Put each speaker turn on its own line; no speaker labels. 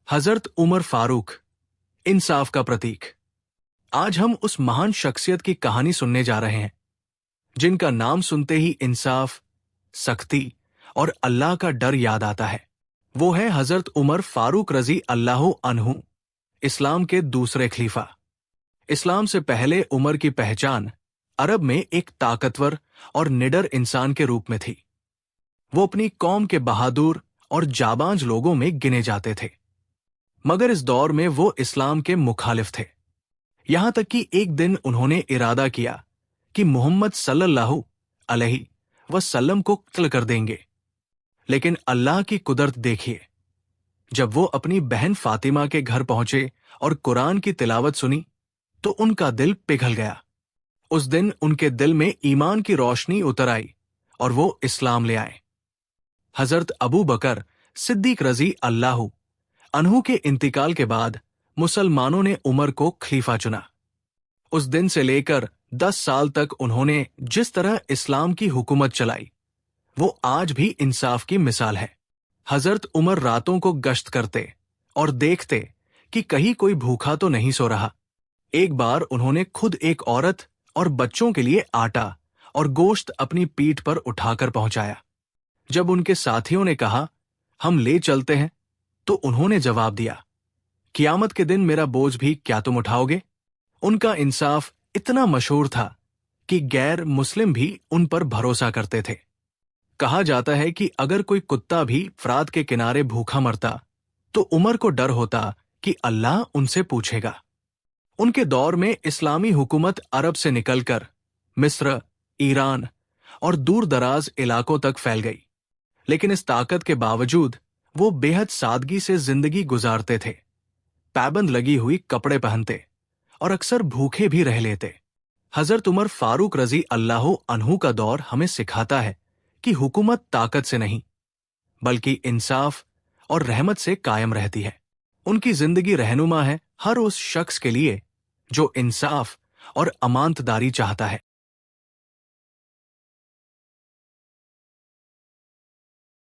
हजरत उमर फारूक, इंसाफ का प्रतीक। आज हम उस महान शख्सियत की कहानी सुनने जा रहे हैं जिनका नाम सुनते ही इंसाफ, सख्ती और अल्लाह का डर याद आता है। वो है हजरत उमर फारूक रजी अल्लाह अन्हु, इस्लाम के दूसरे खलीफा। इस्लाम से पहले उमर की पहचान अरब में एक ताकतवर और निडर इंसान के रूप में थी। वो अपनी कौम के बहादुर और जाबांज लोगों में गिने जाते थे, मगर इस दौर में वो इस्लाम के मुखालिफ थे। यहां तक कि एक दिन उन्होंने इरादा किया कि मोहम्मद सल्लल्लाहु अलैहि वसल्लम को कत्ल कर देंगे। लेकिन अल्लाह की कुदरत देखिए, जब वो अपनी बहन फातिमा के घर पहुंचे और कुरान की तिलावत सुनी तो उनका दिल पिघल गया। उस दिन उनके दिल में ईमान की रोशनी उतर आई और वो इस्लाम ले आए। हजरत अबू बकर सिद्दीक रजी अल्लाह अन्हु के इंतकाल के बाद मुसलमानों ने उमर को खलीफा चुना। उस दिन से लेकर 10 साल तक उन्होंने जिस तरह इस्लाम की हुकूमत चलाई, वो आज भी इंसाफ की मिसाल है। हजरत उमर रातों को गश्त करते और देखते कि कहीं कोई भूखा तो नहीं सो रहा। एक बार उन्होंने खुद एक औरत और बच्चों के लिए आटा और गोश्त अपनी पीठ पर उठाकर पहुंचाया। जब उनके साथियों ने कहा, हम ले चलते हैं, तो उन्होंने जवाब दिया, क़यामत के दिन मेरा बोझ भी क्या तुम उठाओगे? उनका इंसाफ इतना मशहूर था कि गैर मुस्लिम भी उन पर भरोसा करते थे। कहा जाता है कि अगर कोई कुत्ता भी फरात के किनारे भूखा मरता तो उमर को डर होता कि अल्लाह उनसे पूछेगा। उनके दौर में इस्लामी हुकूमत अरब से निकलकर मिस्र, ईरान और दूर दराज इलाकों तक फैल गई। लेकिन इस ताकत के बावजूद वो बेहद सादगी से जिंदगी गुजारते थे, पाबंद लगी हुई कपड़े पहनते और अक्सर भूखे भी रह लेते। हजरत उमर फारूक रजी अल्लाह अन्हु का दौर हमें सिखाता है कि हुकूमत ताकत से नहीं बल्कि इंसाफ और रहमत से कायम रहती है। उनकी जिंदगी रहनुमा है हर उस शख्स के लिए जो इंसाफ और अमानतदारी चाहता है।